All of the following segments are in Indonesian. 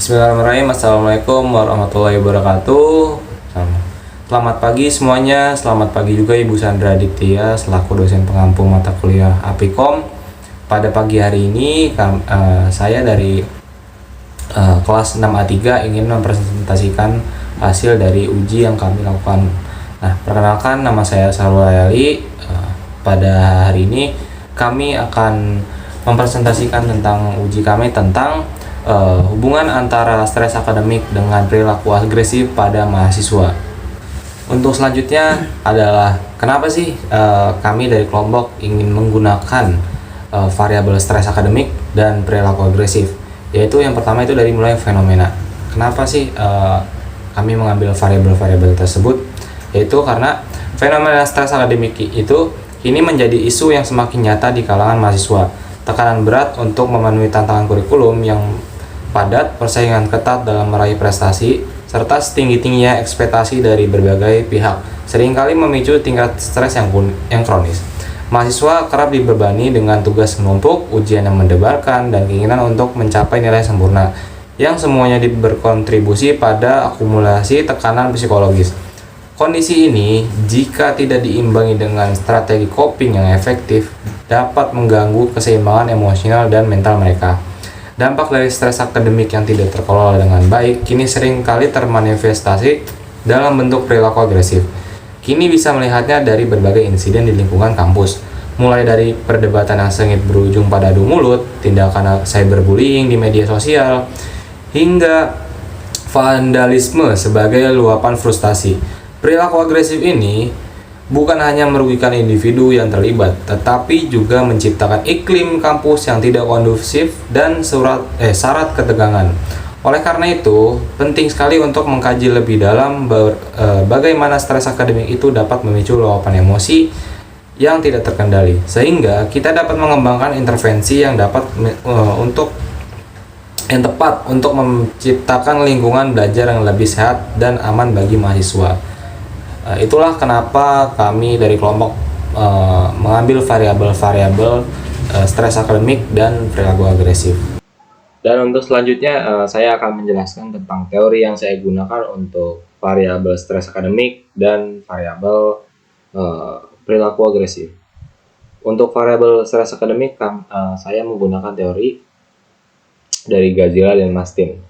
Bismillahirrahmanirrahim. Assalamualaikum warahmatullahi wabarakatuh. Selamat pagi semuanya. Selamat pagi juga Ibu Sandra Aditya selaku dosen pengampu mata kuliah Apikom. Pada pagi hari ini saya dari kelas 6A3 ingin mempresentasikan hasil dari uji yang kami lakukan. Nah, perkenalkan, nama saya Sarul Layali. Pada hari ini kami akan mempresentasikan tentang uji kami tentang hubungan antara stres akademik dengan perilaku agresif pada mahasiswa. Untuk selanjutnya adalah kenapa sih kami dari kelompok ingin menggunakan variabel stres akademik dan perilaku agresif. Yaitu yang pertama itu dari mulai fenomena. Kenapa sih kami mengambil variabel-variabel tersebut? Yaitu karena fenomena stres akademik itu kini menjadi isu yang semakin nyata di kalangan mahasiswa. Tekanan berat untuk memenuhi tantangan kurikulum yang padat, persaingan ketat dalam meraih prestasi, serta setinggi-tingginya ekspektasi dari berbagai pihak seringkali memicu tingkat stres yang kronis. Mahasiswa kerap dibebani dengan tugas menumpuk, ujian yang mendebarkan, dan keinginan untuk mencapai nilai sempurna, yang semuanya berkontribusi pada akumulasi tekanan psikologis. Kondisi ini, jika tidak diimbangi dengan strategi coping yang efektif, dapat mengganggu keseimbangan emosional dan mental mereka. Dampak dari stres akademik yang tidak terkelola dengan baik kini sering kali termanifestasi dalam bentuk perilaku agresif. Kini bisa melihatnya dari berbagai insiden di lingkungan kampus, mulai dari perdebatan yang sengit berujung pada adu mulut, tindakan cyberbullying di media sosial, hingga vandalisme sebagai luapan frustasi. Perilaku agresif ini bukan hanya merugikan individu yang terlibat, tetapi juga menciptakan iklim kampus yang tidak kondusif dan syarat ketegangan. Oleh karena itu, penting sekali untuk mengkaji lebih dalam bagaimana stres akademik itu dapat memicu luapan emosi yang tidak terkendali, sehingga kita dapat mengembangkan intervensi yang tepat untuk menciptakan lingkungan belajar yang lebih sehat dan aman bagi mahasiswa. Itulah kenapa kami dari kelompok mengambil variabel-variabel stres akademik dan perilaku agresif. Dan untuk selanjutnya saya akan menjelaskan tentang teori yang saya gunakan untuk variabel stres akademik dan variabel perilaku agresif. Untuk variabel stres akademik saya menggunakan teori dari Gazella dan Mastin.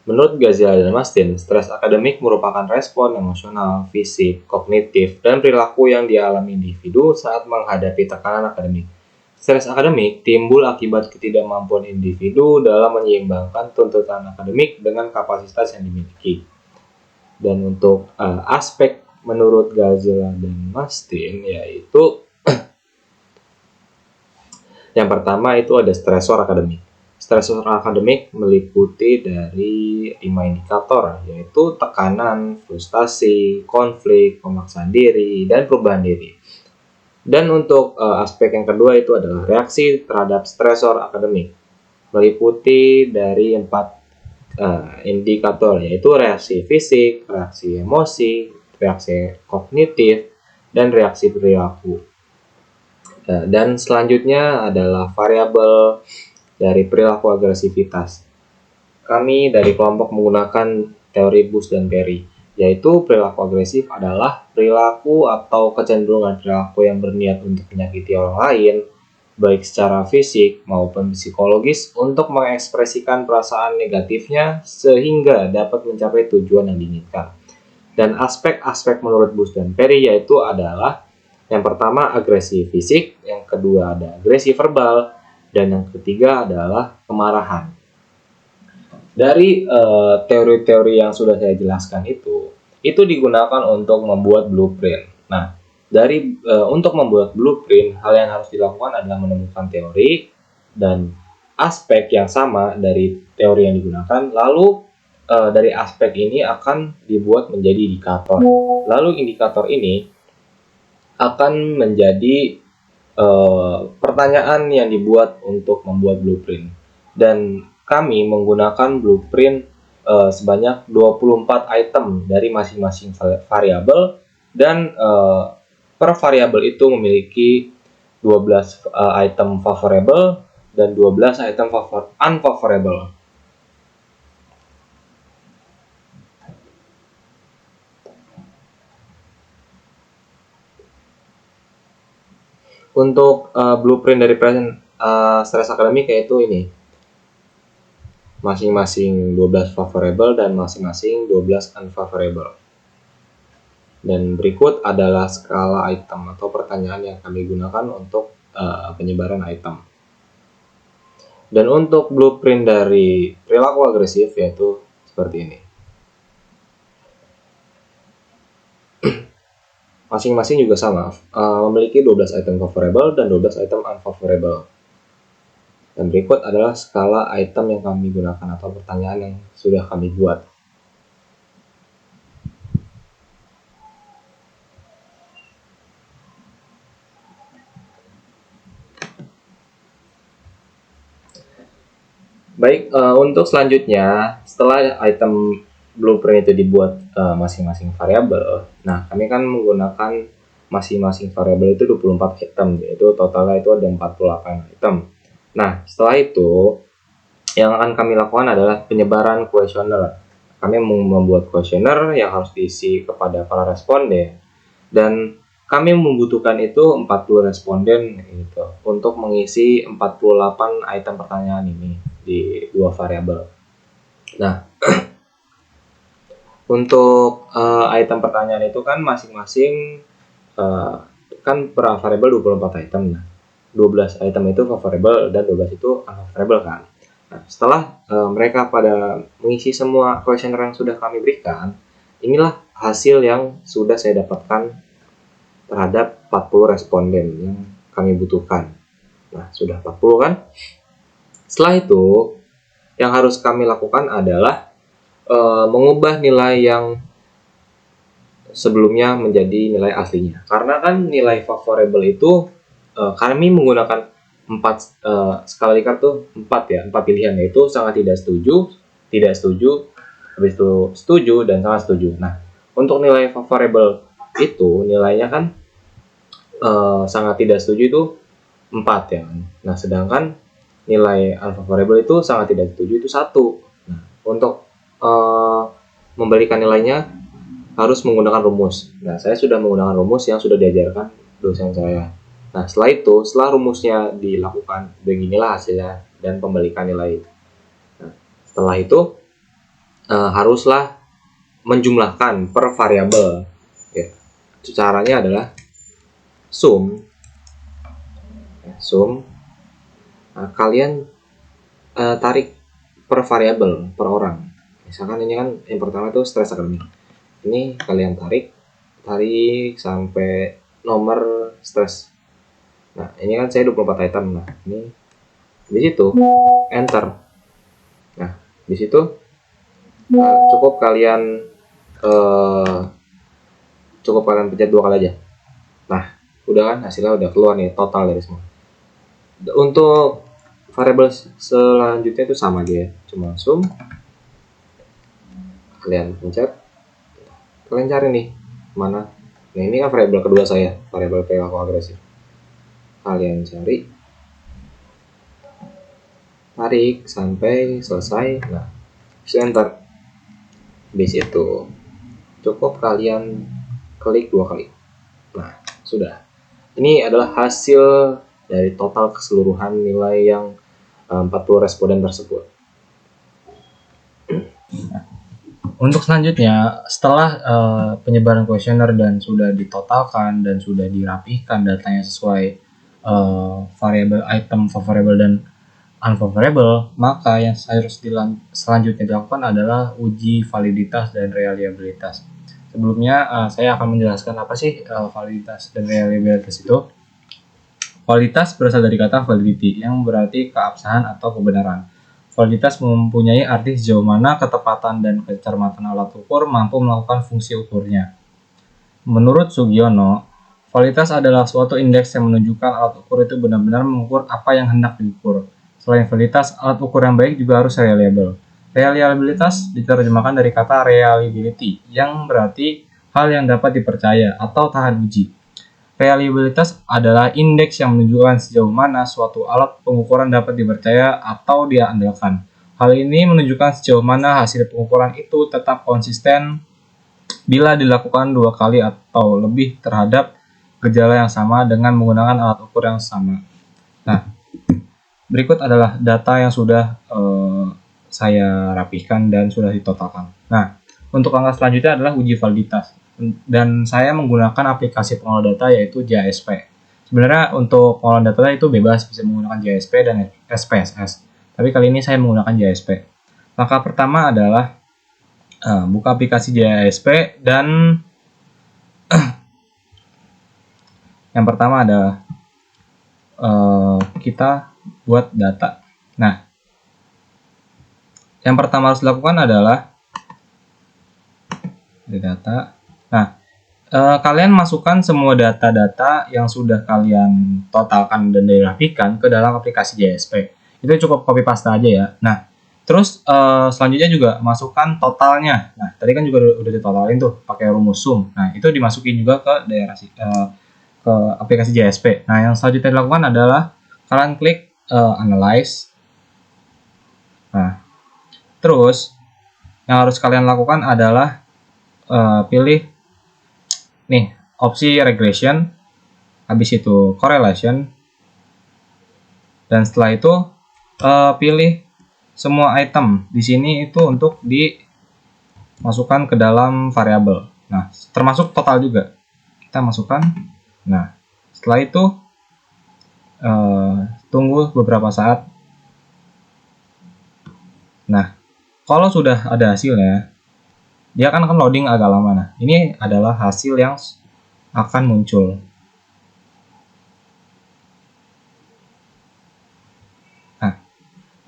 Menurut Gazella dan Mastin, stres akademik merupakan respon emosional, fisik, kognitif, dan perilaku yang dialami individu saat menghadapi tekanan akademik. Stres akademik timbul akibat ketidakmampuan individu dalam menyeimbangkan tuntutan akademik dengan kapasitas yang dimiliki. Dan untuk aspek menurut Gazella dan Mastin yaitu yang pertama itu ada stresor akademik. Stresor akademik meliputi dari 5 indikator, yaitu tekanan, frustasi, konflik, pemaksaan diri, dan perubahan diri. Dan untuk aspek yang kedua itu adalah reaksi terhadap stresor akademik, meliputi dari 4 indikator, yaitu reaksi fisik, reaksi emosi, reaksi kognitif, dan reaksi perilaku. Dan selanjutnya adalah variabel dari perilaku agresivitas. Kami dari kelompok menggunakan teori Bush dan Perry, yaitu perilaku agresif adalah perilaku atau kecenderungan perilaku yang berniat untuk menyakiti orang lain, baik secara fisik maupun psikologis, untuk mengekspresikan perasaan negatifnya sehingga dapat mencapai tujuan yang diinginkan. Dan aspek-aspek menurut Bush dan Perry yaitu adalah yang pertama agresi fisik, yang kedua ada agresi verbal, dan yang ketiga adalah kemarahan. Dari teori-teori yang sudah saya jelaskan itu digunakan untuk membuat blueprint. Nah, untuk membuat blueprint, hal yang harus dilakukan adalah menemukan teori dan aspek yang sama dari teori yang digunakan. Lalu dari aspek ini akan dibuat menjadi indikator. Lalu indikator ini akan menjadi pertanyaan yang dibuat untuk membuat blueprint. Dan kami menggunakan blueprint sebanyak 24 item dari masing-masing variabel, dan per variabel itu memiliki 12 item favorable dan 12 item unfavorable. Untuk blueprint dari present stress akademik yaitu ini, masing-masing 12 favorable dan masing-masing 12 unfavorable. Dan berikut adalah skala item atau pertanyaan yang kami gunakan untuk penyebaran item. Dan untuk blueprint dari perilaku agresif yaitu seperti ini. Masing-masing juga sama, memiliki 12 item favorable dan 12 item unfavorable. Dan berikut adalah skala item yang kami gunakan atau pertanyaan yang sudah kami buat. Baik, untuk selanjutnya, setelah item blueprint itu dibuat masing-masing variabel, nah kami kan menggunakan masing-masing variabel itu 24 item, yaitu totalnya itu ada 48 item. Nah, setelah itu, yang akan kami lakukan adalah penyebaran kuesioner. Kami membuat kuesioner yang harus diisi kepada para responden, dan kami membutuhkan itu 40 responden gitu, untuk mengisi 48 item pertanyaan ini di dua variabel. Nah, untuk item pertanyaan itu kan masing-masing kan per variabel 24 item. Nah, 12 item itu favorable dan 12 itu unfavorable kan. Nah, setelah mereka pada mengisi semua kuesioner yang sudah kami berikan, inilah hasil yang sudah saya dapatkan terhadap 40 responden yang kami butuhkan. Nah, sudah 40 kan? Setelah itu, yang harus kami lakukan adalah mengubah nilai yang sebelumnya menjadi nilai aslinya. Karena kan nilai favorable itu kami menggunakan 4 skala Likert tuh 4 ya, 4 pilihan, yaitu sangat tidak setuju, habis itu setuju, dan sangat setuju. Nah, untuk nilai favorable itu nilainya kan sangat tidak setuju itu 4 ya. Nah, sedangkan nilai unfavorable itu sangat tidak setuju itu 1. Nah, untuk memberikan nilainya harus menggunakan rumus. Nah, saya sudah menggunakan rumus yang sudah diajarkan dosen saya. Nah, setelah rumusnya dilakukan, beginilah hasilnya dan pembalikan nilai. Nah, setelah itu haruslah menjumlahkan per variabel. Ya. Caranya adalah sum. Nah, kalian tarik per variabel per orang. Misalkan ini kan yang pertama itu stress akademik. Ini kalian tarik sampai nomor stress. Nah, ini kan saya 24 item. Nah, ini di situ enter. Nah, di situ cukup kalian pencet 2 kali aja. Nah, udah kan hasilnya udah keluar nih total dari semua. Untuk variabel selanjutnya itu sama dia, cuma sum. Kalian pencet, kalian cari nih mana. Nah, ini kan variabel kedua saya, variabel perilaku agresif. Kalian cari, tarik sampai selesai. Nah, bisa enter. Di situ cukup kalian klik 2 kali. Nah, sudah. Ini adalah hasil dari total keseluruhan nilai yang 40 responden tersebut. Untuk selanjutnya, setelah penyebaran kuesioner dan sudah ditotalkan dan sudah dirapihkan datanya sesuai variabel item favorable dan unfavorable, maka yang harus selanjutnya dilakukan adalah uji validitas dan reliabilitas. Sebelumnya saya akan menjelaskan apa sih validitas dan reliabilitas itu. Validitas berasal dari kata validity, yang berarti keabsahan atau kebenaran. Validitas mempunyai arti sejauh mana ketepatan dan kecermatan alat ukur mampu melakukan fungsi ukurnya. Menurut Sugiono, validitas adalah suatu indeks yang menunjukkan alat ukur itu benar-benar mengukur apa yang hendak diukur. Selain validitas, alat ukur yang baik juga harus reliable. Reliabilitas diterjemahkan dari kata reliability, yang berarti hal yang dapat dipercaya atau tahan uji. Reliabilitas adalah indeks yang menunjukkan sejauh mana suatu alat pengukuran dapat dipercaya atau diandalkan. Hal ini menunjukkan sejauh mana hasil pengukuran itu tetap konsisten bila dilakukan 2 kali atau lebih terhadap gejala yang sama dengan menggunakan alat ukur yang sama. Nah, berikut adalah data yang sudah saya rapihkan dan sudah ditotalkan. Nah, untuk langkah selanjutnya adalah uji validitas. Dan saya menggunakan aplikasi pengolah data yaitu JSP. Sebenarnya untuk pengolahan data itu bebas, bisa menggunakan JSP dan SPSS. Tapi kali ini saya menggunakan JSP. Langkah pertama adalah buka aplikasi JSP dan yang pertama adalah kita buat data. Nah, yang pertama harus dilakukan adalah di data. Nah, kalian masukkan semua data-data yang sudah kalian totalkan dan dirapikan ke dalam aplikasi JSP. Itu cukup copy paste aja ya. Nah, terus selanjutnya juga masukkan totalnya. Nah, tadi kan juga udah ditotalin tuh pakai rumus sum. Nah, itu dimasukin juga ke daerah ke aplikasi JSP. Nah, yang selanjutnya dilakukan adalah kalian klik analyze. Nah, terus yang harus kalian lakukan adalah pilih nih opsi regression, habis itu correlation, dan setelah itu pilih semua item di sini itu untuk dimasukkan ke dalam variabel. Nah, termasuk total juga kita masukkan. Nah, setelah itu tunggu beberapa saat. Nah, kalau sudah ada hasilnya, dia akan loading agak lama. Nah, ini adalah hasil yang akan muncul. Nah,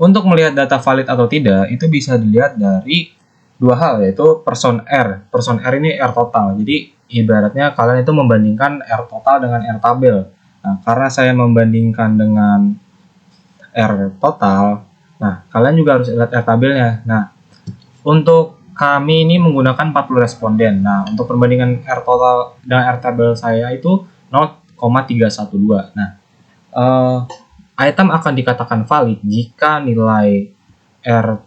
untuk melihat data valid atau tidak, itu bisa dilihat dari dua hal, yaitu person R. Person R ini R total. Jadi, ibaratnya kalian itu membandingkan R total dengan R tabel. Nah, karena saya membandingkan dengan R total, nah, kalian juga harus lihat R tabelnya. Nah, untuk kami ini menggunakan 40 responden. Nah, untuk perbandingan R total dan R tabel saya itu 0,312. Nah, item akan dikatakan valid jika nilai R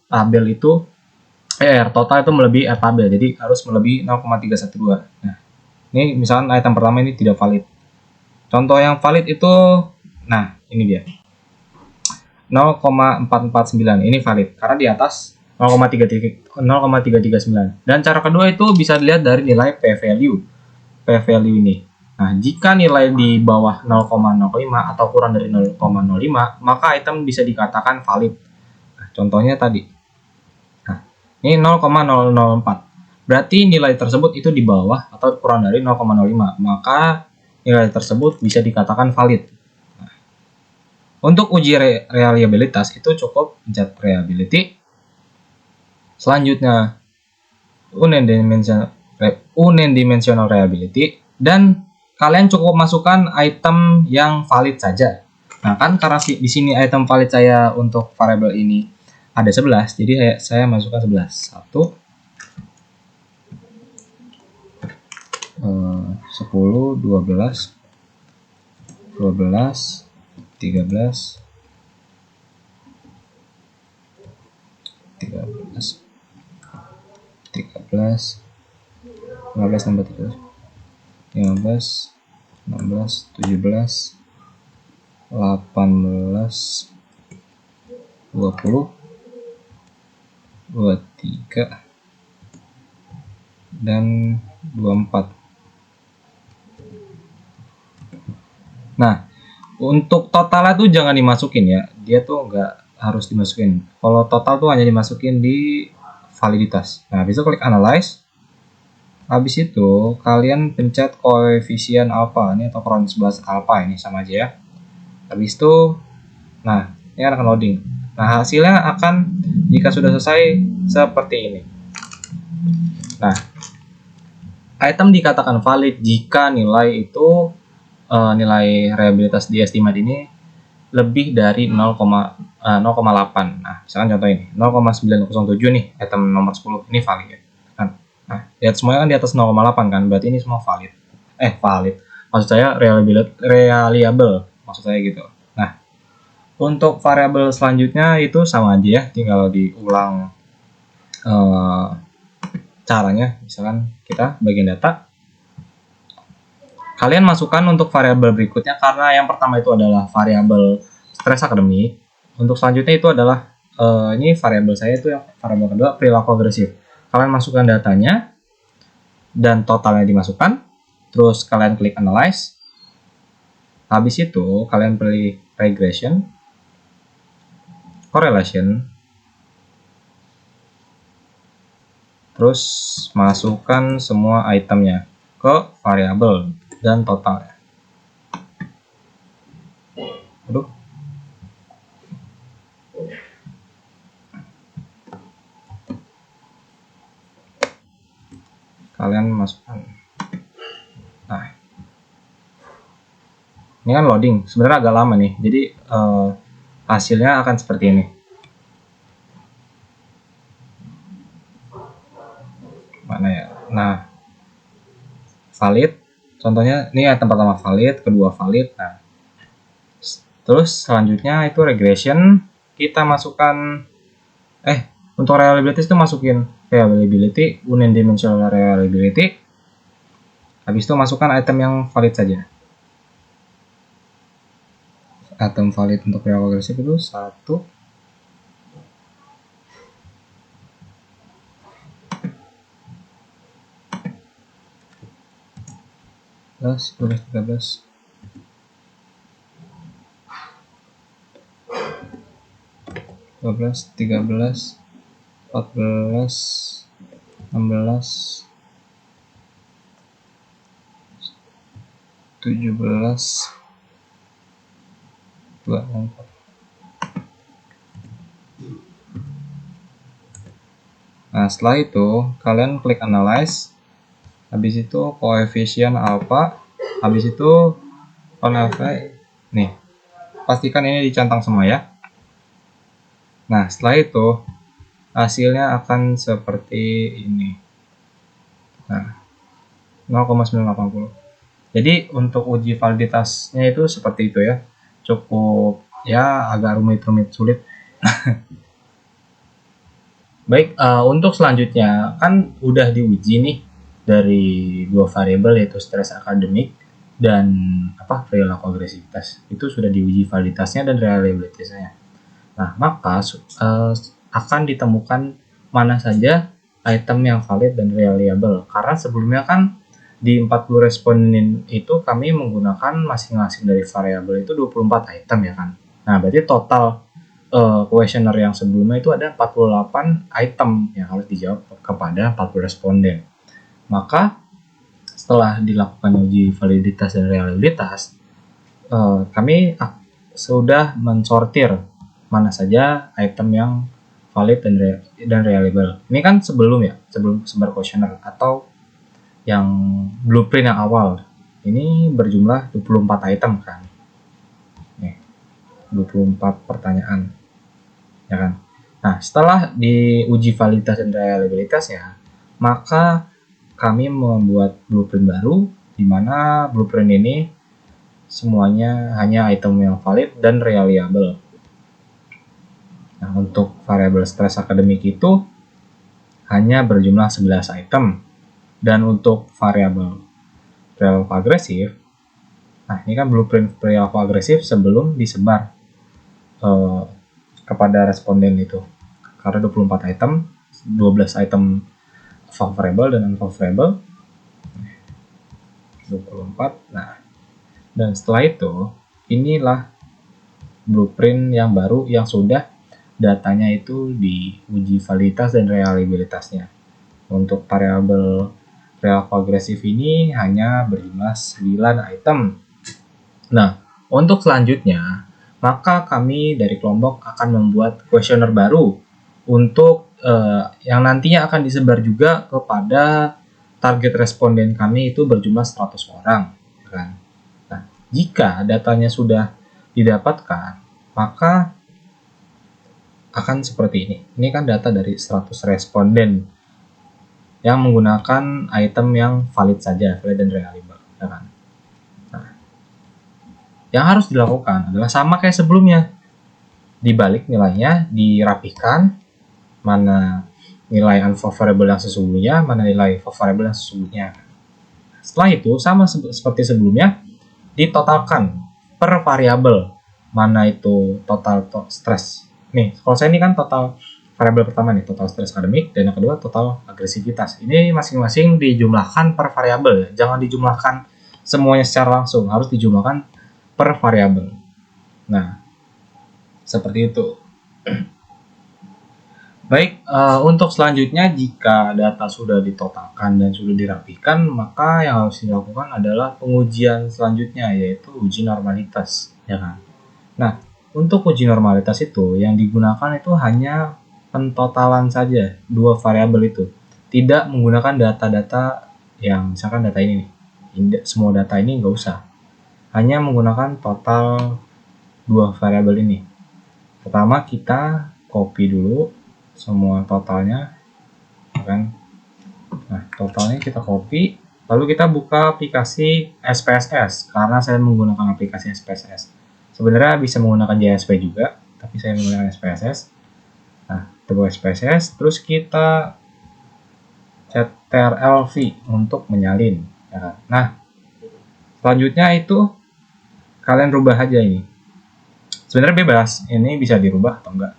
tabel itu R total itu melebihi R tabel. Jadi harus melebihi 0,312. Nah, ini misalkan item pertama ini tidak valid. Contoh yang valid itu, nah ini dia 0,449. Ini valid karena di atas 0,339. Dan cara kedua itu bisa dilihat dari nilai p-value ini. Nah, jika nilai di bawah 0,05 atau kurang dari 0,05, maka item bisa dikatakan valid. Nah, contohnya tadi. Nah, ini 0,004. Berarti nilai tersebut itu di bawah atau kurang dari 0,05, maka nilai tersebut bisa dikatakan valid. Nah, untuk uji reliabilitas itu cukup pencet reliability. Selanjutnya unidimensional reliability, dan kalian cukup masukkan item yang valid saja. Nah, kan karena di sini item valid saya untuk variabel ini ada 11, jadi saya masukkan 11. 1 10, 12, 13, 13, 15 tambah 13, 15, 16, 17, 18, 20, 23, dan 24. Nah, untuk totalnya tuh jangan dimasukin ya, dia tuh nggak harus dimasukin. Kalau total tuh hanya dimasukin di validitas. Nah, habis itu klik analyze. Habis itu kalian pencet koefisien alpha ini atau Cron 11 alpha, ini sama aja ya. Habis itu, nah ini akan loading. Nah, hasilnya akan jika sudah selesai seperti ini. Nah, item dikatakan valid jika nilai itu nilai reliabilitas di estimate ini lebih dari 0,8. Nah, misalkan contoh ini 0,907 nih, item nomor 10 ini valid ya. Nah, lihat semuanya kan di atas 0,8 kan, berarti ini semua valid. Valid. Maksud saya reliable, maksud saya gitu. Nah, untuk variabel selanjutnya itu sama aja ya, tinggal diulang caranya. Misalkan kita bagian data, Kalian masukkan untuk variabel berikutnya, karena yang pertama itu adalah variabel stres akademik. Untuk selanjutnya itu adalah ini variabel saya itu yang variabel kedua, perilaku agresif. Kalian masukkan datanya dan totalnya dimasukkan, terus kalian klik analyze. Habis itu kalian pilih regression, correlation, terus masukkan semua itemnya ke variabel dan totalnya. Aduh. Kalian masukkan. Nah, ini kan loading, sebenarnya agak lama nih, jadi hasilnya akan seperti ini. Mana ya? Nah, valid, contohnya ini item pertama valid, kedua valid. Nah, terus selanjutnya itu regression, kita masukkan untuk reliability itu masukin reliability, unidimensional reliability. Habis itu masukkan item yang valid saja. Item valid untuk perilaku agresif itu 1, plus 12, 13, 12, 13, 14, 16, 17, 24. Nah, setelah itu kalian klik analyze. Habis itu koefisien alpha. Habis itu on alpha. Nih, pastikan ini dicentang semua ya. Nah, setelah itu hasilnya akan seperti ini. Nah, 0,980. Jadi untuk uji validitasnya itu seperti itu ya. Cukup ya agak rumit sulit. Baik, untuk selanjutnya kan udah diuji nih dari dua variabel, yaitu stres akademik dan perilaku agresivitas. Itu sudah diuji validitasnya dan reliabilitasnya. Nah, maka akan ditemukan mana saja item yang valid dan reliable. Karena sebelumnya kan di 40 responden itu kami menggunakan masing-masing dari variabel itu 24 item ya kan. Nah, berarti total questionnaire yang sebelumnya itu ada 48 item yang harus dijawab kepada 40 responden. Maka setelah dilakukan uji validitas dan reliabilitas, kami sudah mensortir mana saja item yang valid dan reliable. Ini kan sebelum sebar questionnaire atau yang blueprint yang awal. Ini berjumlah 24 item kan. Nih, 24 pertanyaan. Ya kan? Nah, setelah diuji validitas dan reliabilitasnya, maka kami membuat blueprint baru, di mana blueprint ini semuanya hanya item yang valid dan reliable. Nah, untuk variabel stres akademik itu hanya berjumlah 11 item. Dan untuk variabel perilaku agresif, nah ini kan blueprint perilaku agresif sebelum disebar kepada responden itu. Karena 24 item, 12 item favorable dan unfavorable. 24. Nah, dan setelah itu inilah blueprint yang baru yang sudah datanya itu diuji validitas dan reliabilitasnya. Untuk variabel perilaku agresif ini hanya berjumlah 9 item. Nah, untuk selanjutnya, maka kami dari kelompok akan membuat kuesioner baru untuk yang nantinya akan disebar juga kepada target responden kami itu berjumlah 100 orang. Kan? Nah, jika datanya sudah didapatkan, maka akan seperti ini. Ini kan data dari 100 responden yang menggunakan item yang valid saja, valid dan reliable. Ya kan? Nah, yang harus dilakukan adalah sama kayak sebelumnya. Dibalik nilainya, dirapihkan mana nilai unfavorable yang sesungguhnya, mana nilai favorable yang sesungguhnya. setelah itu sama seperti sebelumnya, ditotalkan per variabel. Mana itu total stres. Nih, kalau saya ini kan total variabel pertama nih, total stres akademik, dan yang kedua total agresivitas. Ini masing-masing dijumlahkan per variabel ya. Jangan dijumlahkan semuanya secara langsung, harus dijumlahkan per variabel. Nah, seperti itu. Baik, untuk selanjutnya jika data sudah ditotalkan dan sudah dirapikan, maka yang harus dilakukan adalah pengujian selanjutnya, yaitu uji normalitas, ya kan? Nah, untuk uji normalitas itu yang digunakan itu hanya pentotalan saja dua variabel itu, tidak menggunakan data-data yang misalkan data ini nih, semua data ini nggak usah, hanya menggunakan total dua variabel ini. Pertama kita copy dulu semua totalnya, kan? Nah, totalnya kita copy, lalu kita buka aplikasi SPSS karena saya menggunakan aplikasi SPSS. Sebenarnya bisa menggunakan JSP juga, tapi saya menggunakan SPSS. Nah, kita buka SPSS, terus kita ctrl-v untuk menyalin, ya kan? Nah, selanjutnya itu kalian rubah aja ini. Sebenarnya bebas, ini bisa dirubah atau enggak.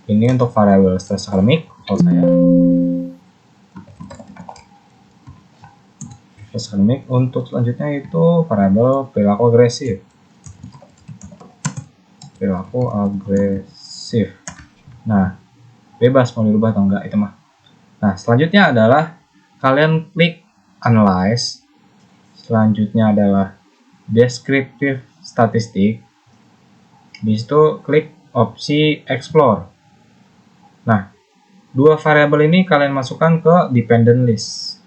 Ini untuk variabel stres akademik, kalau saya stres akademik. Untuk selanjutnya itu variabel perilaku agresif. Perilaku agresif. Nah, bebas mau dirubah atau enggak itu mah. Nah, selanjutnya adalah kalian klik analyze. Selanjutnya adalah descriptive statistik. Di situ klik opsi explore. Nah, dua variabel ini kalian masukkan ke dependent list.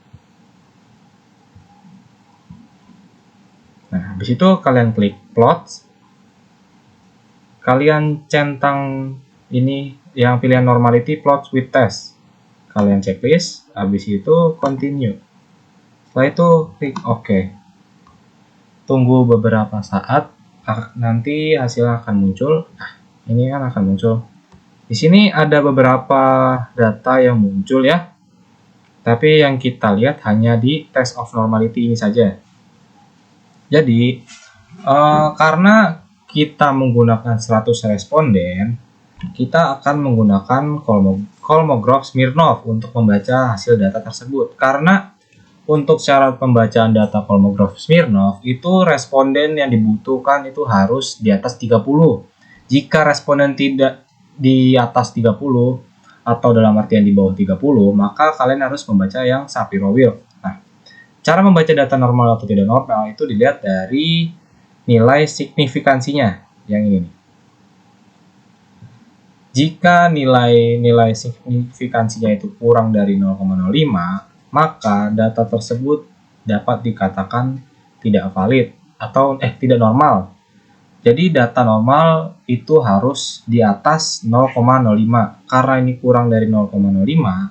Nah, habis itu kalian klik plot. Kalian centang ini yang pilihan normality plot with test. Kalian checklist, habis itu continue. Setelah itu klik OK. Tunggu beberapa saat, nanti hasil akan muncul. Nah, ini kan akan muncul. Di sini ada beberapa data yang muncul ya, tapi yang kita lihat hanya di test of normality ini saja. Jadi, karena kita menggunakan 100 responden, kita akan menggunakan Kolmogorov-Smirnov untuk membaca hasil data tersebut. Karena untuk syarat pembacaan data Kolmogorov-Smirnov itu responden yang dibutuhkan itu harus di atas 30. Jika responden tidak di atas 30 atau dalam artian di bawah 30, maka kalian harus membaca yang Shapiro-Wilk. Nah, cara membaca data normal atau tidak normal itu dilihat dari nilai signifikansinya yang ini. Jika nilai signifikansinya itu kurang dari 0,05, maka data tersebut dapat dikatakan tidak valid atau tidak normal. Jadi data normal itu harus di atas 0,05. Karena ini kurang dari 0,05,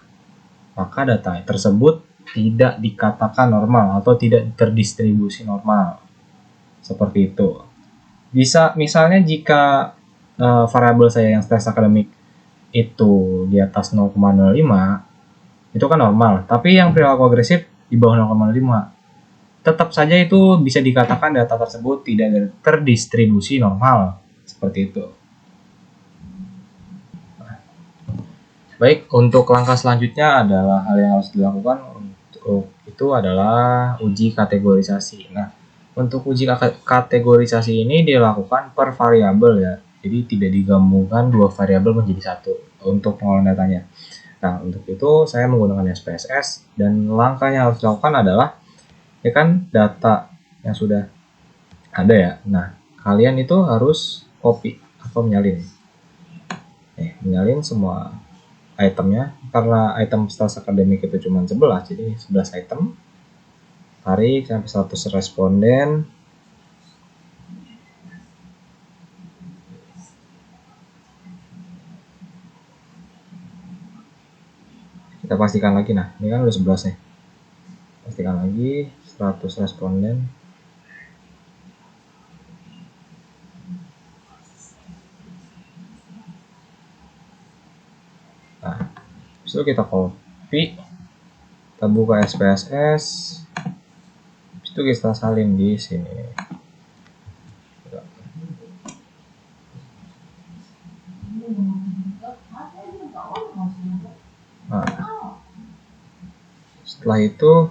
maka data tersebut tidak dikatakan normal atau tidak terdistribusi normal. Seperti itu. Bisa misalnya jika variabel saya yang stres akademik itu di atas 0,05, itu kan normal. Tapi yang perilaku agresif di bawah 0,5. Tetap saja itu bisa dikatakan data tersebut tidak terdistribusi normal. Seperti itu. Baik, untuk langkah selanjutnya adalah hal yang harus dilakukan untuk itu adalah uji kategorisasi. Nah, untuk uji kategorisasi ini dilakukan per variabel ya. Jadi tidak digabungkan dua variabel menjadi satu untuk pengolahan datanya. Nah, untuk itu saya menggunakan SPSS dan langkah yang harus dilakukan adalah ya kan data yang sudah ada ya. Nah, kalian itu harus copy atau menyalin. Menyalin semua itemnya karena item stres akademik itu cuma 11, jadi 11 item. Tarik sampai 100 responden. Kita pastikan lagi, nah ini kan udah 11 nih. Pastikan lagi 100 responden. Nah, itu kita copy, kita buka SPSS, Itu kita salin di sini. Nah, setelah itu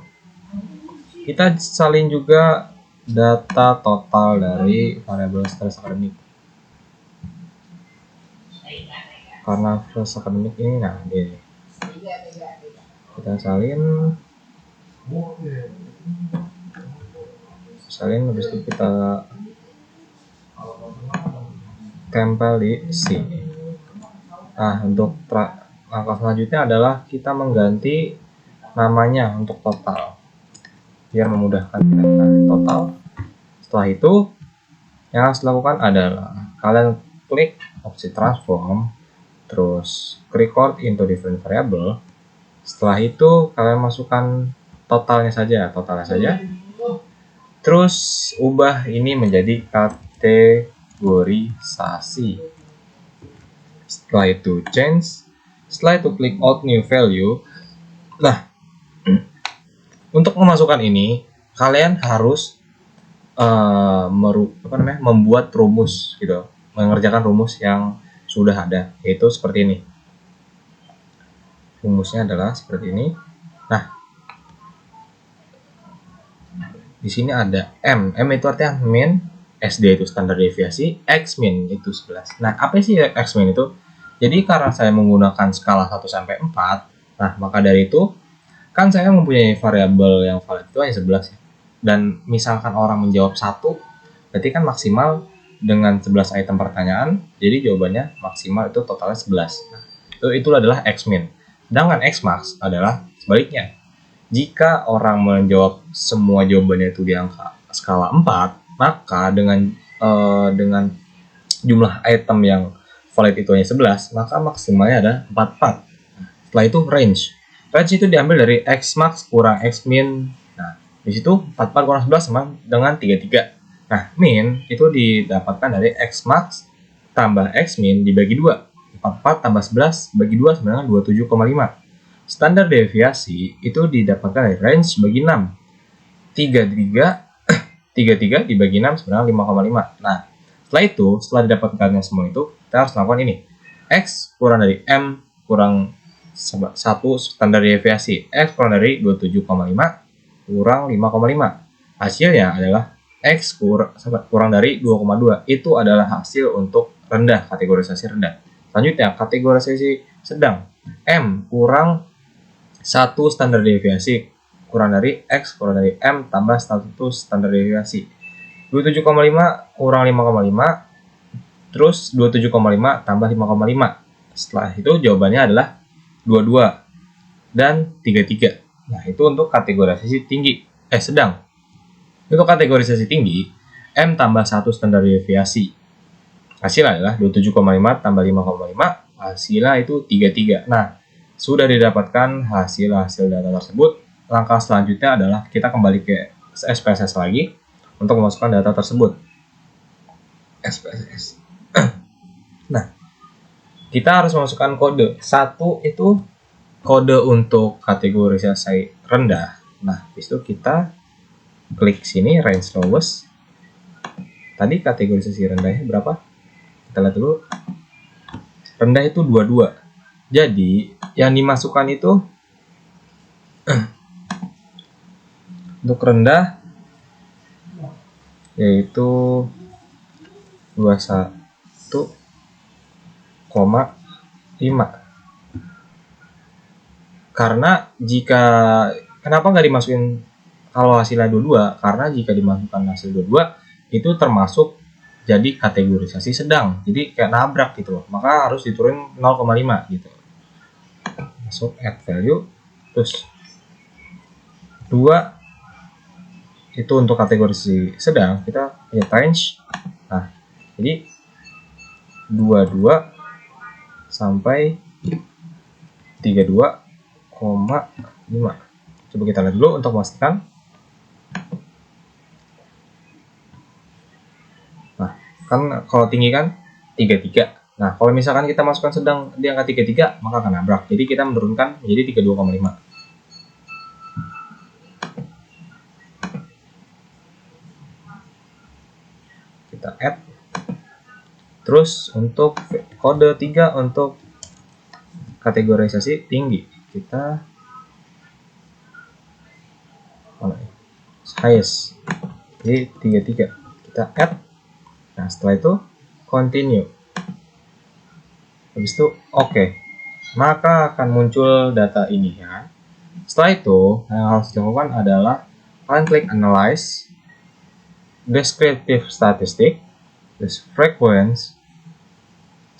kita salin juga data total dari variabel stress akademik. Karena stress akademik ini, nah ini kita salin habis itu kita tempel di sini. Nah, untuk langkah selanjutnya adalah kita mengganti namanya untuk total biar memudahkan kita. Nah, total. Setelah itu yang harus dilakukan adalah kalian klik opsi transform, terus record into different variable. Setelah itu kalian masukkan totalnya saja. Terus ubah ini menjadi kategorisasi. Setelah itu change. Setelah itu klik out new value. Nah, untuk memasukkan ini kalian harus membuat rumus gitu, mengerjakan rumus yang sudah ada, yaitu seperti ini. Rumusnya adalah seperti ini. Nah, di sini ada M itu artinya mean, SD itu standar deviasi, X min itu 11. Nah, apa sih X min itu? Jadi karena saya menggunakan skala 1 sampai 4, nah maka dari itu kan saya mempunyai variabel yang valid itu hanya 11 ya. Dan misalkan orang menjawab 1, berarti kan maksimal dengan 11 item pertanyaan, jadi jawabannya maksimal itu totalnya 11. Nah, itu adalah X min. Sedangkan X max adalah sebaliknya. Jika orang menjawab semua jawabannya itu di angka skala 4, maka dengan jumlah item yang valid itu hanya 11, maka maksimalnya ada 44. Setelah itu range. Range itu diambil dari X max kurang X min. Nah, di situ 44 kurang 11 sama dengan 33. Nah, min itu didapatkan dari X max tambah X min dibagi 2. 44 tambah 11 bagi 2 sama dengan 27,5. Standar deviasi itu didapatkan dari range bagi 6. 33 dibagi 6 sama dengan 5,5. Nah, setelah itu, setelah didapatkannya semua itu, kita harus melakukan ini. X kurang dari M kurang 1 standar deviasi. X kurang dari 27,5 kurang 5,5. Hasilnya adalah X kurang dari 2,2. Itu adalah hasil untuk rendah, kategorisasi rendah. Selanjutnya, kategorisasi sedang. M kurang 1 standar deviasi kurang dari X kurang dari M tambah 1 standar deviasi. 27,5 kurang 5,5 terus 27,5 tambah 5,5. Setelah itu jawabannya adalah 22 dan 33. Nah, itu untuk kategorisasi tinggi sedang. Untuk kategorisasi tinggi, M tambah 1 standar deviasi. Hasilnya adalah 27,5 tambah 5,5, hasilnya itu 33. Nah, sudah didapatkan hasil data tersebut. Langkah selanjutnya adalah kita kembali ke SPSS lagi untuk memasukkan data tersebut. SPSS. Nah, kita harus memasukkan kode. 1 itu kode untuk kategorisasi rendah. Nah, habis itu kita klik sini range lowest. Tadi kategorisasi rendahnya berapa? Kita lihat dulu. Rendah itu 22. Jadi, yang dimasukkan itu untuk rendah yaitu 21,5. Karena kenapa nggak dimasukin kalau hasilnya 22? Karena jika dimasukkan hasil 22 itu termasuk jadi kategorisasi sedang, jadi kayak nabrak gitu loh, maka harus diturunin 0,5 gitu. Masuk add value, terus 2 itu untuk kategorisasi sedang, kita punya range. Nah, jadi 22 sampai 32,5. Coba kita lihat dulu untuk memastikan. Nah, kan kalau tinggi kan 33. Nah, kalau misalkan kita masukkan sedang di angka 33, maka akan nabrak. Jadi kita menurunkan menjadi 32,5. Terus untuk kode 3 untuk kategorisasi tinggi, kita highest, jadi 33, kita add. Nah setelah itu continue, habis itu oke, maka akan muncul data ini ya. Setelah itu yang harus dilakukan adalah kalian klik analyze, descriptive statistic, terus frequency.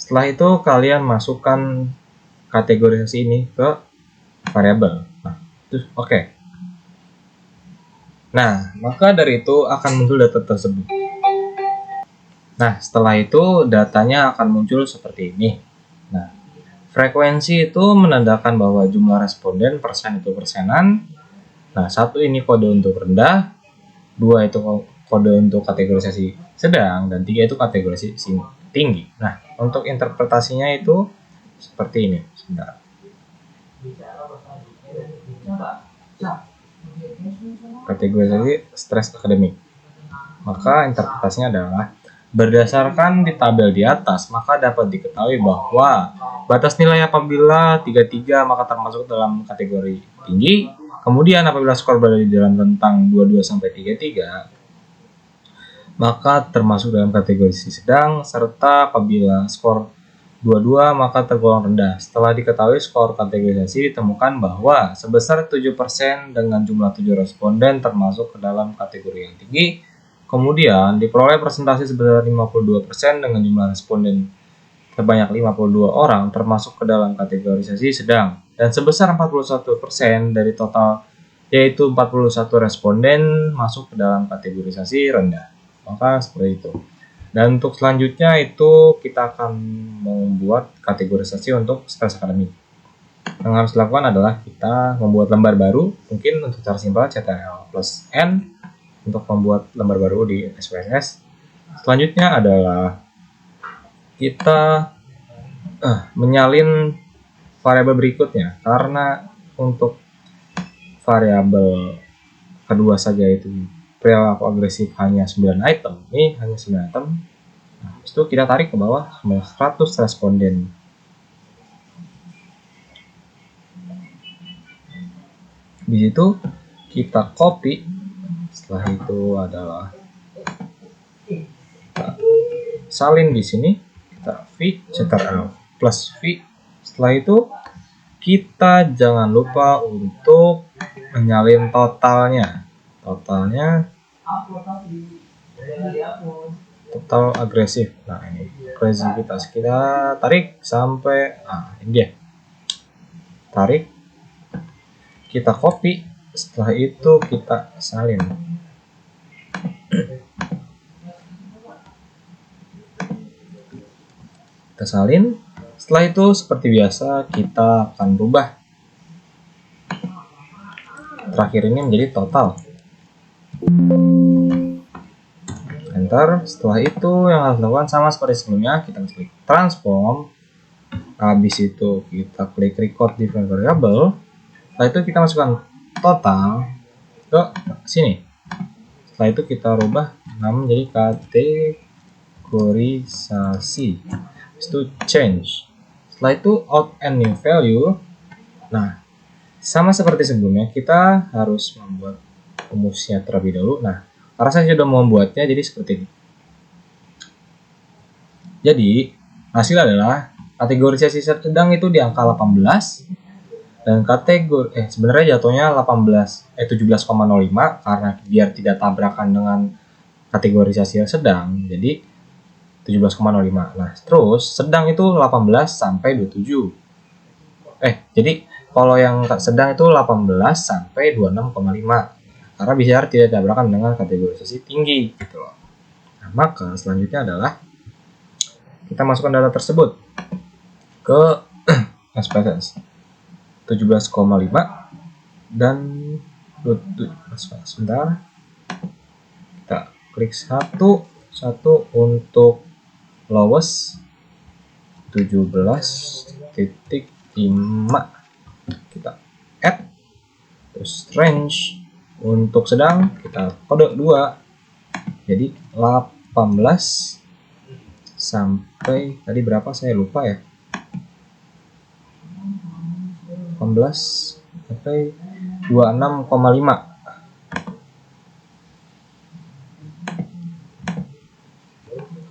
Setelah itu kalian masukkan kategorisasi ini ke variabel. Nah, terus oke. Nah, maka dari itu akan muncul data tersebut. Nah, setelah itu datanya akan muncul seperti ini. Nah, frekuensi itu menandakan bahwa jumlah responden persen itu persenan. Nah, 1 ini kode untuk rendah, 2 itu kode untuk kategorisasi sedang, dan 3 itu kategorisasi tinggi. Nah, untuk interpretasinya itu seperti ini. Sebentar. Kategorisasi stres akademik. Maka interpretasinya adalah berdasarkan di tabel di atas, maka dapat diketahui bahwa batas nilai apabila 33 maka termasuk dalam kategori tinggi. Kemudian apabila skor berada di dalam rentang 22 sampai 33 maka termasuk dalam kategori sedang, serta apabila skor 22 maka tergolong rendah. Setelah diketahui skor kategorisasi, ditemukan bahwa sebesar 7% dengan jumlah 7 responden termasuk ke dalam kategori yang tinggi. Kemudian diperoleh presentasi sebesar 52% dengan jumlah responden sebanyak 52 orang termasuk ke dalam kategorisasi sedang, dan sebesar 41% dari total yaitu 41 responden masuk ke dalam kategorisasi rendah. Maka seperti itu. Dan untuk selanjutnya itu kita akan membuat kategorisasi untuk stres akademik. Yang harus dilakukan adalah kita membuat lembar baru, mungkin untuk cara simpel Ctrl+N untuk membuat lembar baru di SPSS. Selanjutnya adalah kita menyalin variabel berikutnya, karena untuk variabel kedua saja itu perilaku agresif hanya 9 item, ini hanya 9 item. Nah, itu kita tarik ke bawah 100 responden. Di situ kita copy, setelah itu adalah kita salin di sini, kita V Ctrl+V. Setelah itu kita jangan lupa untuk menyalin total agresif. Nah ini agresivitas kita tarik sampai ini dia, tarik, kita copy, setelah itu kita salin. Kita salin. Setelah itu seperti biasa kita akan rubah terakhir ini menjadi total. Enter. Setelah itu yang harus dilakukan sama seperti sebelumnya, kita klik transform. Habis itu kita klik record different variable. Setelah itu kita masukkan total ke sini. Setelah itu kita rubah nama menjadi kategorisasi. Itu change. Setelah itu out and new value. Nah, sama seperti sebelumnya, kita harus membuat rumusnya terlebih dahulu. Nah, karena saya sudah membuatnya, jadi seperti ini. Jadi, hasil adalah kategorisasi sedang itu di angka 18, dan kategori sebenarnya jatuhnya 17,05 karena biar tidak tabrakan dengan kategorisasi yang sedang. Jadi 17,05. Nah, terus sedang itu 18 sampai 27. Jadi kalau yang sedang itu 18 sampai 26,5. Karena biar tidak tabrakan dengan kategorisasi tinggi gitu loh. Nah, maka selanjutnya adalah kita masukkan data tersebut ke SPSS 17,5 dan sebentar, kita klik satu untuk lowest 17.5, kita add, terus range untuk sedang kita kode 2, jadi 18 sampai tadi berapa saya lupa ya, 18 sampai 26,5.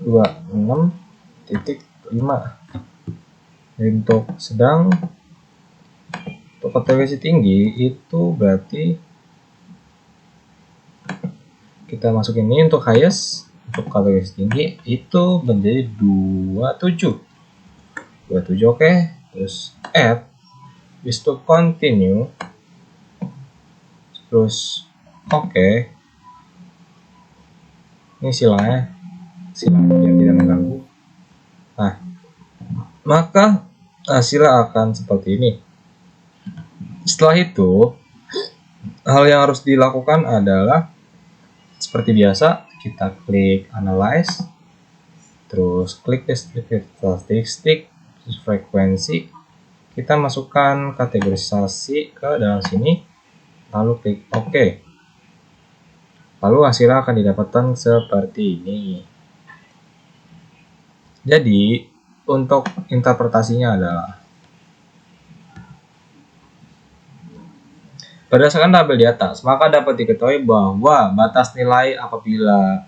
26,5. Untuk sedang, untuk kategori tinggi itu berarti kita masukin ini untuk highest. Untuk kategori tinggi itu menjadi 27. Oke. Terus add is to continue, terus oke. Ini silangnya biar tidak mengganggu. Nah, maka hasilnya akan seperti ini. Setelah itu, hal yang harus dilakukan adalah seperti biasa, kita klik analyze, terus klik statistik, terus frekuensi, kita masukkan kategorisasi ke dalam sini, lalu klik OK. Lalu hasilnya akan didapatkan seperti ini. Jadi, untuk interpretasinya adalah berdasarkan tabel di atas, maka dapat diketahui bahwa batas nilai apabila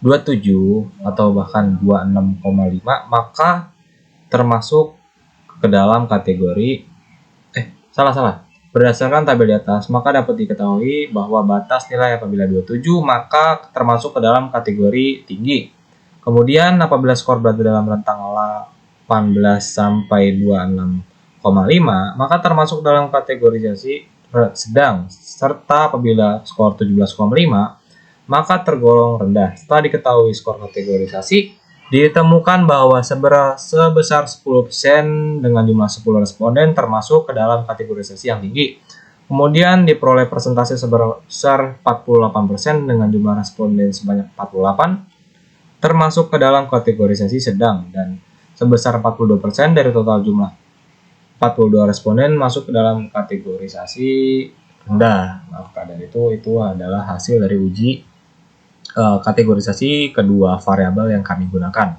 27 atau bahkan 26,5 maka termasuk ke dalam kategori Berdasarkan tabel di atas, maka dapat diketahui bahwa batas nilai apabila 27 maka termasuk ke dalam kategori tinggi. Kemudian apabila skor berada dalam rentang 18 sampai 26,5 maka termasuk dalam kategorisasi sedang, serta apabila skor 17,5 maka tergolong rendah. Setelah diketahui skor kategorisasi, ditemukan bahwa sebesar 10% dengan jumlah 10 responden termasuk ke dalam kategorisasi yang tinggi. Kemudian diperoleh persentase sebesar 48% dengan jumlah responden sebanyak 48 termasuk ke dalam kategorisasi sedang, dan sebesar 42% dari total jumlah 42 responden masuk ke dalam kategorisasi rendah. Maka dari itu adalah hasil dari uji kategorisasi kedua variabel yang kami gunakan.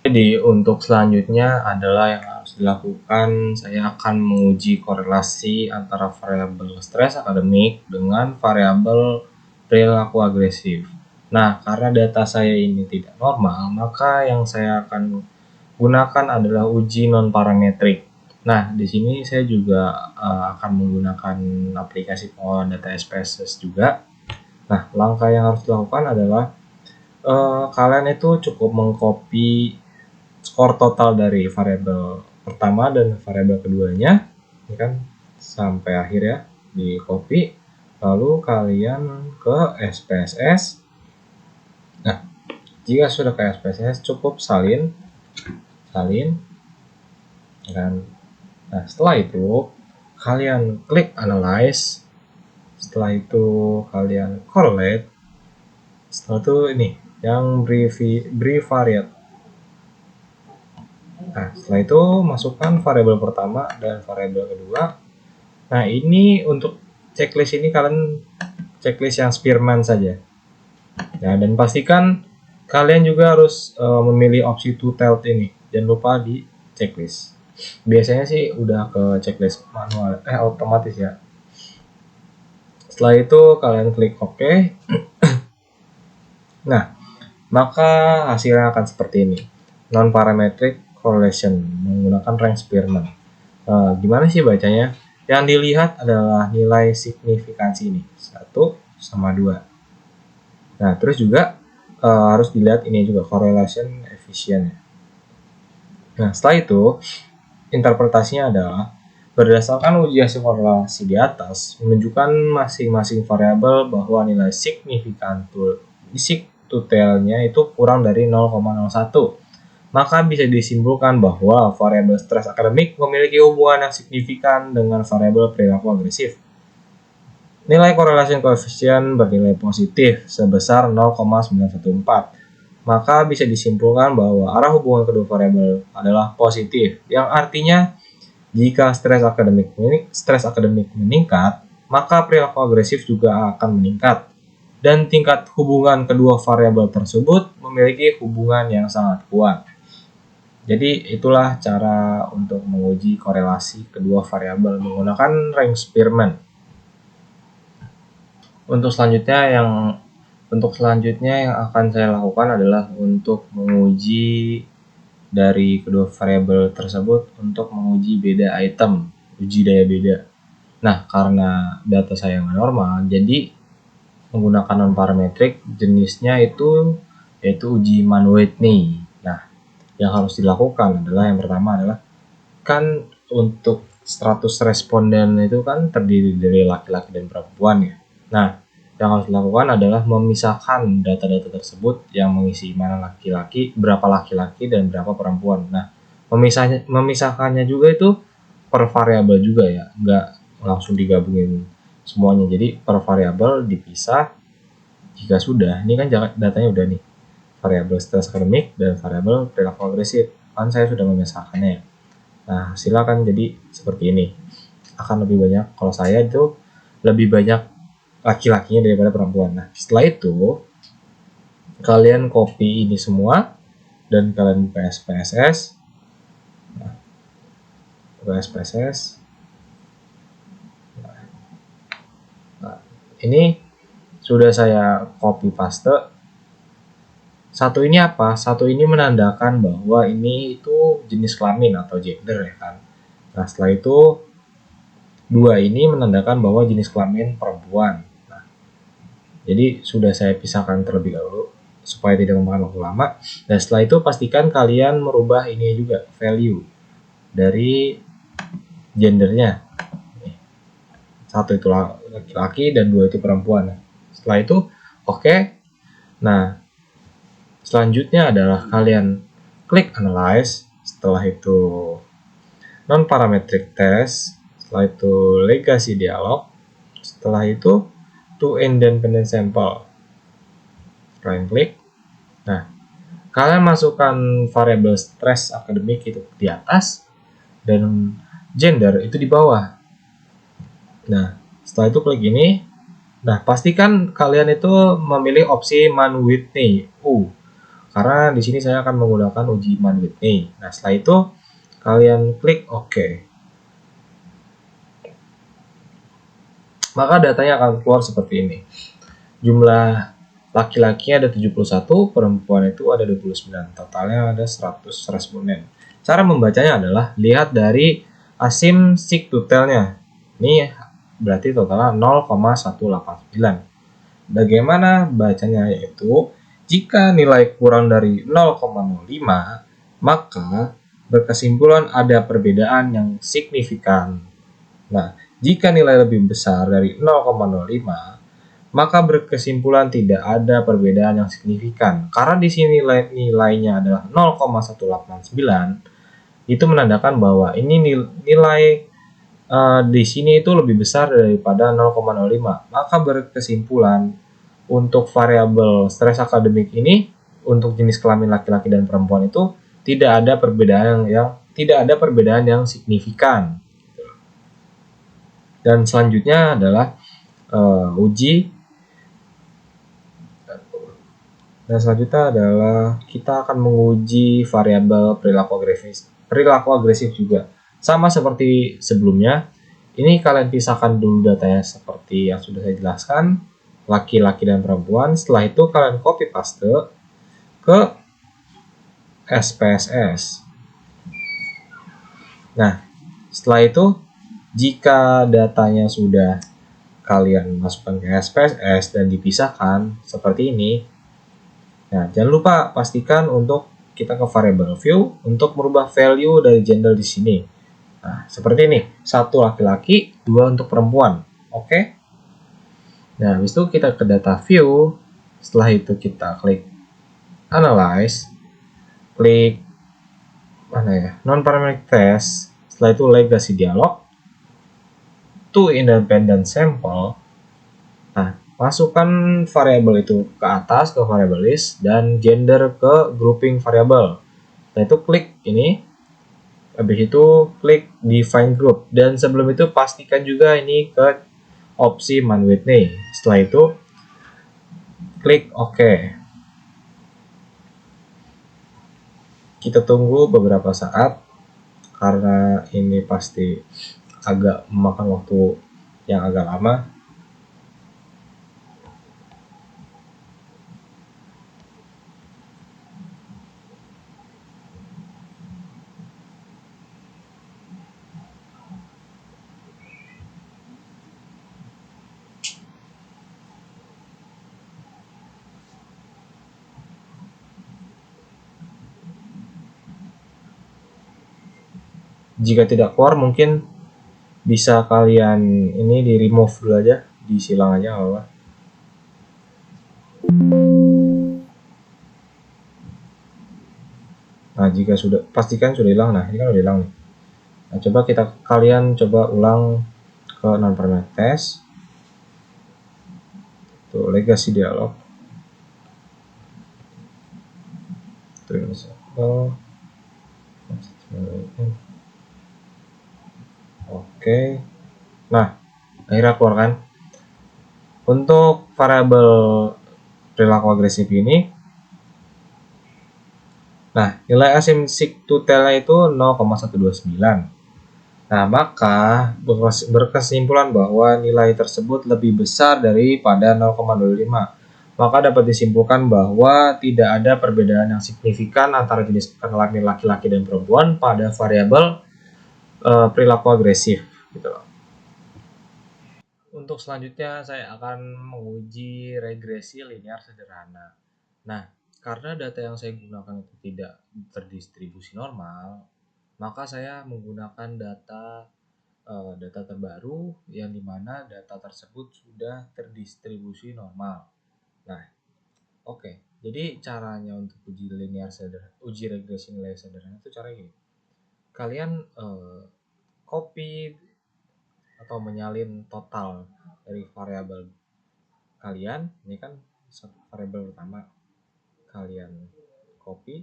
Jadi untuk selanjutnya adalah yang harus dilakukan, saya akan menguji korelasi antara variabel stres akademik dengan variabel perilaku agresif. Nah, karena data saya ini tidak normal, maka yang saya akan gunakan adalah uji non parametrik. Nah, di sini saya juga akan menggunakan aplikasi pengolahan data SPSS juga. Nah, langkah yang harus dilakukan adalah kalian itu cukup mengcopy skor total dari variabel pertama dan variabel keduanya, ya kan, sampai akhir ya, di copy. Lalu kalian ke SPSS. Nah, jika sudah ke SPSS cukup salin, dan nah setelah itu kalian klik analyze. Setelah itu kalian correlate. Setelah itu ini yang bivariate. Nah, setelah itu masukkan variabel pertama dan variabel kedua. Nah, ini untuk checklist ini kalian checklist yang Spearman saja. Nah, dan pastikan kalian juga harus memilih opsi two-tailed ini. Jangan lupa di checklist. Biasanya sih udah ke checklist manual otomatis ya. Setelah itu kalian klik OK. Nah, maka hasilnya akan seperti ini. Non-parametric correlation menggunakan rank Spearman. Gimana sih bacanya? Yang dilihat adalah nilai signifikansi ini. 1 sama 2. Nah, terus juga harus dilihat ini juga correlation efficient. Nah, setelah itu interpretasinya adalah berdasarkan uji hasil korelasi di atas menunjukkan masing-masing variabel bahwa nilai signifikan tailnya itu kurang dari 0,01. Maka bisa disimpulkan bahwa variabel stres akademik memiliki hubungan yang signifikan dengan variabel perilaku agresif. Nilai korelasi koefisien bernilai positif sebesar 0,914. Maka bisa disimpulkan bahwa arah hubungan kedua variabel adalah positif, yang artinya jika stres akademik meningkat, maka perilaku agresif juga akan meningkat. dan tingkat hubungan kedua variabel tersebut memiliki hubungan yang sangat kuat. Jadi itulah cara untuk menguji korelasi kedua variabel menggunakan range Spearman. Untuk selanjutnya yang akan saya lakukan adalah untuk menguji dari kedua variabel tersebut untuk menguji beda item, uji daya beda. Nah, karena data saya nggak normal, jadi menggunakan non-parametric jenisnya itu yaitu uji Mann-Whitney. Nah, yang harus dilakukan adalah yang pertama adalah kan untuk status responden itu kan terdiri dari laki-laki dan perempuan ya. Nah, yang harus dilakukan adalah memisahkan data-data tersebut yang mengisi mana laki-laki, berapa laki-laki dan berapa perempuan. Nah, memisahkannya juga itu per variabel juga ya, nggak langsung digabungin semuanya. Jadi per variabel dipisah. Jika sudah, ini kan datanya udah nih, variabel stres akademik dan variabel perilaku agresif. Kan saya sudah memisahkannya. Nah, silakan jadi seperti ini. Akan lebih banyak, kalau saya itu lebih banyak laki-lakinya daripada perempuan. Nah, setelah itu kalian copy ini semua dan kalian buka SPSS. Nah, buka SPSS. Nah, ini sudah saya copy paste. Satu ini apa? Satu ini menandakan bahwa ini itu jenis kelamin atau gender ya kan. Nah, setelah itu dua ini menandakan bahwa jenis kelamin perempuan. Nah, jadi sudah saya pisahkan terlebih dahulu supaya tidak memakan waktu lama. Dan setelah itu pastikan kalian merubah ini juga, value dari gendernya. Satu itu laki-laki dan dua itu perempuan. Setelah itu oke. Nah, selanjutnya adalah kalian klik analyze, setelah itu non-parametric test, setelah itu legacy dialog, setelah itu to independent sample. Kalian klik. Nah, kalian masukkan variabel stress akademik itu di atas dan gender itu di bawah. Nah, setelah itu klik ini. Nah, pastikan kalian itu memilih opsi Mann-Whitney. Karena di sini saya akan menggunakan uji Mann-Whitney. Nah, setelah itu kalian klik OK. Maka datanya akan keluar seperti ini. Jumlah laki-lakinya ada 71, perempuan itu ada 29. Totalnya ada 100 responden. Cara membacanya adalah lihat dari asymptotelnya. Ini berarti totalnya 0,189. Bagaimana bacanya? Yaitu jika nilai kurang dari 0,05, maka berkesimpulan ada perbedaan yang signifikan. Nah, jika nilai lebih besar dari 0,05, maka berkesimpulan tidak ada perbedaan yang signifikan. Karena di sini nilainya adalah 0,189, itu menandakan bahwa ini nilai di sini itu lebih besar daripada 0,05. Maka berkesimpulan untuk variabel stres akademik ini untuk jenis kelamin laki-laki dan perempuan itu tidak ada perbedaan yang signifikan. Dan selanjutnya adalah kita akan menguji variabel perilaku agresif juga. Sama seperti sebelumnya, ini kalian pisahkan dulu datanya seperti yang sudah saya jelaskan, laki-laki dan perempuan. Setelah itu kalian copy paste ke SPSS. Nah, setelah itu jika datanya sudah kalian masukkan ke SPSS dan dipisahkan seperti ini, nah jangan lupa pastikan untuk kita ke variable view untuk merubah value dari gender di sini. Nah, seperti ini, 1 laki-laki, 2 untuk perempuan. Oke. Nah, habis itu kita ke data view. Setelah itu kita klik analyze, klik non-parametric test. Setelah itu legacy dialog, to independent sample. Nah, masukkan variabel itu ke atas ke variable list dan gender ke grouping variable. Setelah itu klik ini. Habis itu klik define group dan sebelum itu pastikan juga ini ke opsi Mann-Whitney. Setelah itu klik OK. Kita tunggu beberapa saat karena ini pasti agak memakan waktu yang agak lama. Jika tidak keluar, mungkin bisa kalian ini di remove dulu aja, disilang aja apa. Nah, jika sudah, pastikan sudah hilang. Nah, ini kan udah hilang nih. Nah, coba kalian coba ulang ke non permanent test. Tuh, legacy dialog. Oke. Nah, akhirnya keluar kan. Untuk variabel perilaku agresif ini, nah nilai asymptotic to tail-nya itu 0,129. Nah, maka berkesimpulan bahwa nilai tersebut lebih besar daripada 0,05. Maka dapat disimpulkan bahwa tidak ada perbedaan yang signifikan antara jenis kelamin laki-laki dan perempuan pada variabel perilaku agresif, gitu loh. Untuk selanjutnya saya akan menguji regresi linear sederhana. Nah, karena data yang saya gunakan itu tidak terdistribusi normal, maka saya menggunakan data terbaru yang dimana data tersebut sudah terdistribusi normal. Nah, oke. Jadi caranya untuk uji regresi nilai sederhana itu caranya gini. Kalian copy atau menyalin total dari variabel kalian, ini kan variabel pertama, kalian copy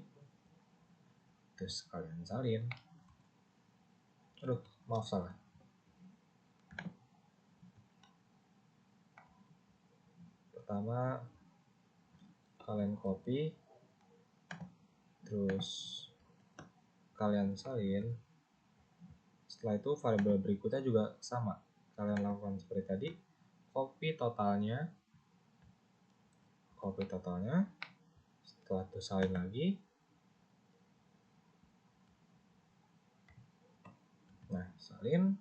terus kalian salin. Aduh, maaf salah. Pertama kalian copy terus kalian salin. Setelah itu variabel berikutnya juga sama, kalian lakukan seperti tadi, copy totalnya, setelah itu salin lagi. Nah, salin.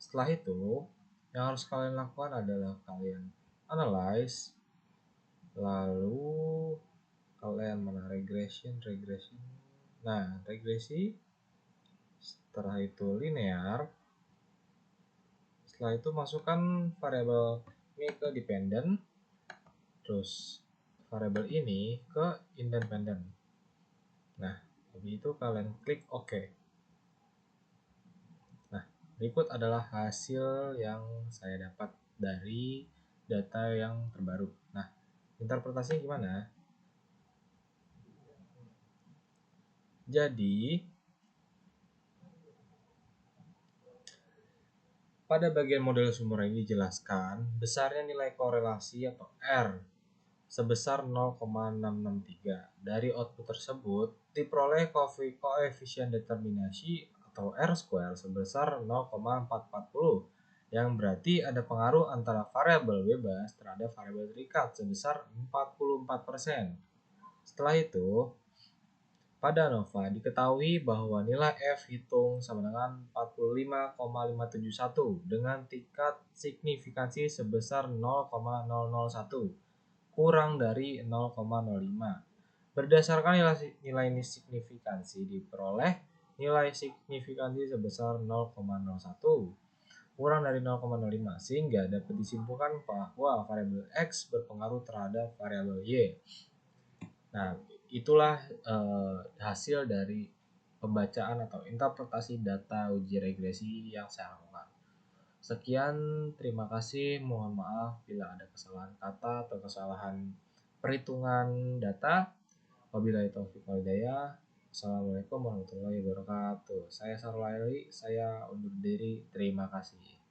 Setelah itu yang harus kalian lakukan adalah kalian analyze, lalu kalian regression. Nah, regresi. Setelah itu linear. Setelah itu masukkan variabel ini ke dependent, terus variabel ini ke independent. Nah, habis itu kalian klik OK. Nah, berikut adalah hasil yang saya dapat dari data yang terbaru. Nah, interpretasinya gimana? Jadi, pada bagian model sumber ini dijelaskan besarnya nilai korelasi atau R sebesar 0,663. Dari output tersebut diperoleh koefisien determinasi atau R square sebesar 0,440 yang berarti ada pengaruh antara variabel bebas terhadap variabel terikat sebesar 44%. Setelah itu, pada ANOVA diketahui bahwa nilai F hitung sama dengan 45,571 dengan tingkat signifikansi sebesar 0,001 kurang dari 0,05. Berdasarkan nilai signifikansi diperoleh nilai signifikansi sebesar 0,01 kurang dari 0,05 sehingga dapat disimpulkan bahwa variabel X berpengaruh terhadap variabel Y. Nah, itulah hasil dari pembacaan atau interpretasi data uji regresi yang saya lakukan. Sekian, terima kasih. Mohon maaf bila ada kesalahan kata atau kesalahan perhitungan data. Wabillahi taufiq wal hidayah. Assalamualaikum warahmatullahi wabarakatuh. Saya Sarul Aili, saya undur diri. Terima kasih.